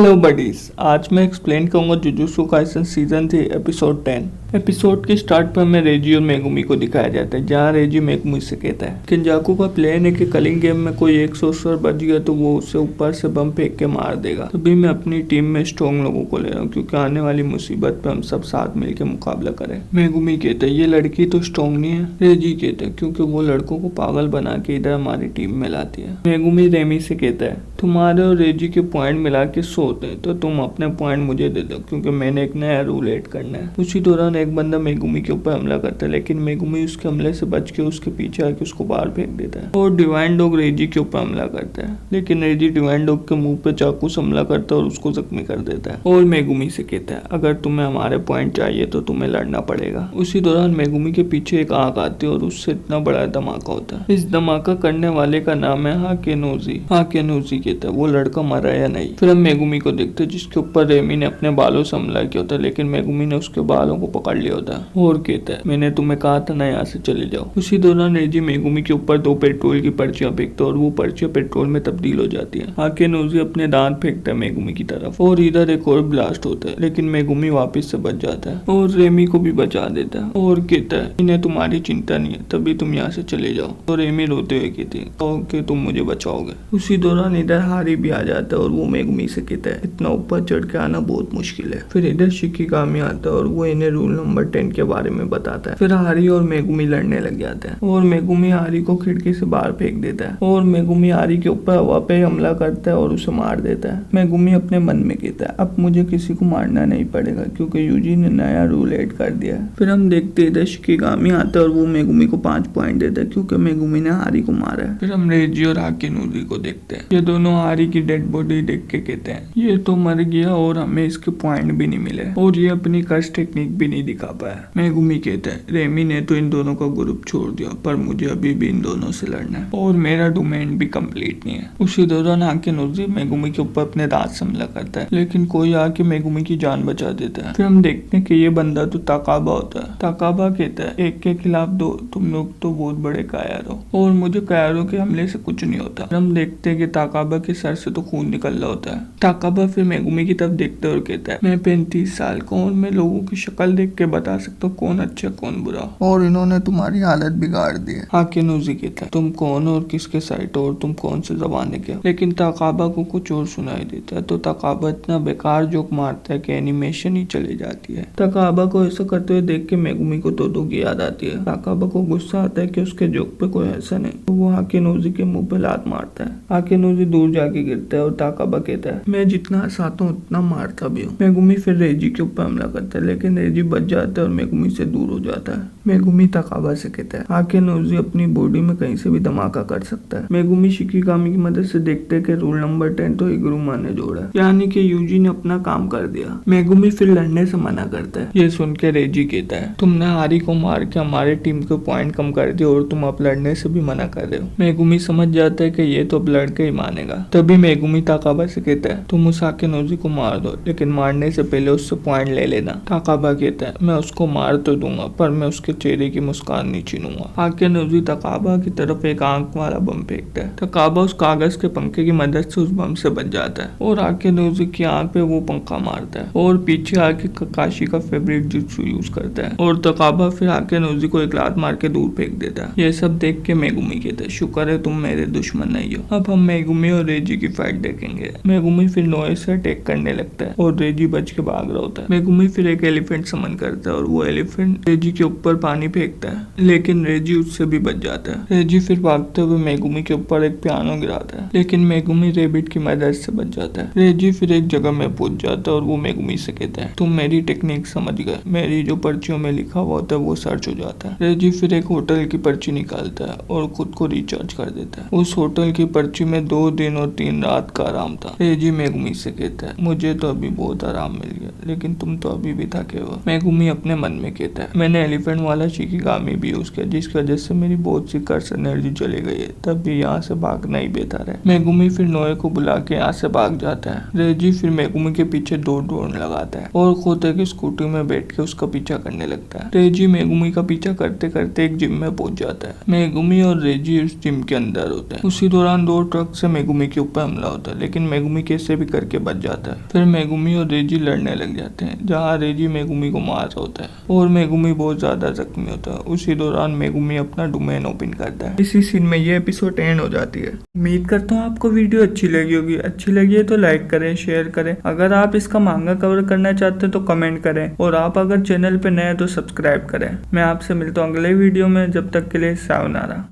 Hello buddies, आज मैं explain करूंगा jujutsu Kaisen season 3 episode 10। Episode के स्टार्ट पर हमें रेजी और मेगुमी को दिखाया जाता है, जहां रेजी मेगुमी से कहता है किंजाकू का प्लान है कि कलिंग गेम में कोई 100 स्वर बच गया तो वो उसे ऊपर से बम फेंक के मार देगा। तभी मैं अपनी टीम में स्ट्रॉन्ग लोगों को ले रहा हूँ, क्योंकि आने वाली मुसीबत पे हम सब साथ मिलकर मुकाबला करें। मेगुमी कहता है ये लड़की तो स्ट्रॉन्ग नहीं है। रेजी कहता है क्योंकि वो लड़कों को पागल बना के इधर हमारी टीम में लाती है। मेगुमी रेमी से कहता है तुम्हारे और रेजी के पॉइंट मिला के 100 होते हैं, तो तुम अपने पॉइंट मुझे दे दो, क्योंकि मैंने एक नया रूल ऐड करना है। उसी दौरान एक बंदा मेगुमी के ऊपर हमला करता है, लेकिन मेगुमी उसके हमले से बच के उसके पीछे आके उसको बाहर फेंक देता है। और डिवाइन डॉग रेजी के ऊपर हमला करता है, लेकिन रेजी डिवाइन डॉग के मुंह पे चाकू से हमला करता है और उसको जख्मी कर देता है। और मेगुमी से कहता है अगर तुम्हें हमारे पॉइंट चाहिए तो तुम्हें लड़ना पड़ेगा। उसी दौरान मेगुमी के पीछे एक आग आती है और उससे इतना बड़ा धमाका होता है। इस धमाका करने वाले का नाम है हाकेनोजी। हाकेनोजी कहता है वो लड़का मरा या नहीं। फिर हम मेगुमी को देखते हैं जिसके ऊपर रेमी ने अपने बालों से हमला किया होता है, लेकिन मेगुमी ने उसके बालों को पकड़ लिया होता है और कहता है मैंने तुम्हें कहा था ना यहाँ से चले जाओ। उसी दौरान रेजी मेगुमी के ऊपर 2 पेट्रोल की पर्चियां फेंकता है और वो पर्चियां पेट्रोल में तब्दील हो जाती है। हाकेनोजी अपने दांत फेंकता है मेगुमी की तरफ और इधर एक और ब्लास्ट होता है, लेकिन मेगुमी वापस से बच जाता है और रेमी को भी बचा देता है और कहता है इन्हें तुम्हारी चिंता नहीं है, तभी तुम यहाँ से चले जाओ। और रेमी रोते हुए कहती है कि तुम मुझे बचाओगे। उसी दौरान इधर हारी भी आ जाता है और वो मेगुमी से कहता है इतना ऊपर चढ़ के आना बहुत मुश्किल है। फिर इधर शिकिगामी आता है और वो इन्हें रूल नंबर 10 के बारे में बताता है। फिर हारी और मेगुमी लड़ने लग जाते हैं और मेगुमी हारी को खिड़की से बाहर फेंक देता है और मेगुमी हारी के ऊपर हवा पे हमला करता है और उसे मार देता है। मेगुमी अपने मन में कहता है अब मुझे किसी को मारना नहीं पड़ेगा, क्योंकि यूजी ने नया रूल ऐड कर दिया है। फिर हम देखते इधर शिकिगामी आता है और वो मेगुमी को 5 पॉइंट देता है, क्योंकि मेगुमी ने हारी को मारा है। फिर हम रेजी और हाकेनोजी को देखते हैं। ये दोनों हारी की डेड बॉडी देख के कहते हैं ये तो मर गया और हमें इसके पॉइंट भी नहीं मिले और ये अपनी कर्स टेक्निक भी नहीं दिखा पाया। मेगुमी कहता है रेमी ने तो इन दोनों का ग्रुप छोड़ दिया, पर मुझे अभी भी इन दोनों से लड़ना है और मेरा डोमेन भी कंप्लीट नहीं है। उसी दौरान हाकेनोजी मेगुमी के ऊपर अपने दांत से हमला करता है, लेकिन कोई आके मेगुमी की जान बचा देता है। फिर हम देखते हैं कि ये बंदा तो ताकाबा होता है। ताकाबा कहता है एक के खिलाफ 2, तुम लोग तो बहुत बड़े कायर हो और मुझे कायरों के हमले से कुछ नहीं होता। फिर हम देखते हैं कि ताकाबा के सर से तो खून निकल रहा होता है। ताकाबा फिर मेगुमी की तरफ देखते और कहता है मैं 35 साल का हूँ, मैं लोगों की शक्ल देख के बता सकता हूँ कौन अच्छा कौन बुरा, और इन्होंने तुम्हारी हालत बिगाड़ दी है। हाकेनोजी कहता है तुम कौन हो और किसके साइड हो और तुम कौन से जमाने के हो। लेकिन ताकाबा को कुछ और सुनाई देता है, तो ताकाबा इतना बेकार जोक मारता है कि एनिमेशन ही चली जाती है। ताकाबा को ऐसा करते हुए देख के मेगुमी को तोतो की याद आती है। ताकाबा को गुस्सा आता है कि उसके जोक पे कोई ऐसा नहीं, तो वो हाकेनोजी के मुंह पे लात मारता है। हाकेनोजी दूर जाके गिरता है और ताकाबा कहता है मैं जितना हंसाता हूँ उतना मारता भी हूँ। मेगुमी फिर रेजी के ऊपर हमला करता है, लेकिन रेजी बच जाता है और मेगुमी से दूर हो जाता है। मेगुमी ताकाबा से कहता है हाकेनोजी अपनी बॉडी में कहीं से भी धमाका कर सकता है। मेगुमी शिकिगामी की मदद से देखते हैं कि रूल नंबर 10 तो हिगुरुमा ने जोड़ा, यानी कि यूजी ने अपना काम कर दिया। मेगुमी फिर लड़ने से मना करता है। ये सुन के रेजी कहता है तुमने हारी को मार के हमारे टीम के पॉइंट कम कर दिए और तुम अब लड़ने से भी मना कर रहे हो। मेगुमी समझ जाता है कि ये तो अब लड़के ही मानेगा। तभी मेगुमी ताकाबा से कहता है तुम उस हाकेनोजी को मार दो, लेकिन मारने से पहले उससे पॉइंट ले लेना। ताकाबा कहता है मैं उसको मार तो दूंगा, पर मैं उसके चेहरे की मुस्कान नहीं छीनूंगा। हाकेनोजी ताकाबा की तरफ एक आंख वाला बम फेंकता है। ताकाबा उस कागज के पंखे की मदद से उस बम से बच जाता है और हाकेनोजी की आंख पे वो पंखा मारता है और पीछे आके ककाशी का फेवरेट जुत्सु यूज करता है और ताकाबा फिर हाकेनोजी को एक लात मार के दूर फेंक देता है। ये सब देख के मेगुमी कहता है शुक्र है तुम मेरे दुश्मन नहीं हो। अब हम मेगुमी और रेजी की फाइट देखेंगे। मेगुमी फिर नोए से अटैक करने लगता है और रेजी बच के भाग रहा होता है। मेगुमी फिर एक एलिफेंट समन करता है और वो एलिफेंट रेजी के ऊपर पानी फेंकता है, लेकिन रेजी उससे भी बच जाता है। रेजी फिर भागते हुए मेगुमी के ऊपर एक पियानो गिराता है, लेकिन मेगुमी रेबिट की मदद से बच जाता है। रेजी फिर एक जगह में पहुंच जाता है और वो मेगुमी से कहता है तुम मेरी टेक्निक समझ गए, मेरी जो पर्चियों में लिखा हुआ होता है वो सर्च हो जाता है। रेजी फिर एक होटल की पर्ची निकालता है और खुद को रिचार्ज कर देता है। उस होटल की पर्ची में 2 दिन और 3 रात का आराम था। रेजी मेगुमी से कहता है मुझे तो अभी बहुत आराम मिल गया, लेकिन तुम तो अभी भी थके हो। मेगुमी अपने मन में कहता है मैंने एलिफेंट वाला शिकिगामी भी यूज किया, जिसकी वजह से मेरी बहुत सी कर्स एनर्जी चली गई है, तब भी यहाँ से भागना ही बेहतर है। मेगुमी फिर नोए को बुला के यहाँ से भाग जाता है। रेजी फिर मेगुमी के पीछे 2 ड्रोन लगाता है और खुद एक स्कूटी में बैठ के उसका पीछा करने लगता है। रेजी मेगुमी का पीछा करते करते एक जिम में पहुंच जाता है। मेगुमी और रेजी उस जिम के अंदर होते हैं। उसी दौरान 2 ट्रक से मेगुमी मेगुमी के ऊपर हमला होता है, लेकिन मेगुमी कैसे भी करके बच जाता है। फिर मेगुमी और रेजी लड़ने लग जाते हैं, जहाँ रेजी मेगुमी को मार होता है और मेगुमी बहुत ज्यादा जख्मी होता है। उसी दौरान मेगुमी अपना डोमेन ओपन करता है। इसी सीन में ये एपिसोड एंड हो जाती है। उम्मीद करता हूँ आपको वीडियो अच्छी लगी होगी। अच्छी लगी है तो लाइक करें, शेयर करें। अगर आप इसका मांगा कवर करना चाहते हैं तो कमेंट करें, और आप अगर चैनल पे नए हैं तो सब्सक्राइब करें। मैं आपसे मिलता हूँ अगले वीडियो में, जब तक के लिए सायोनारा।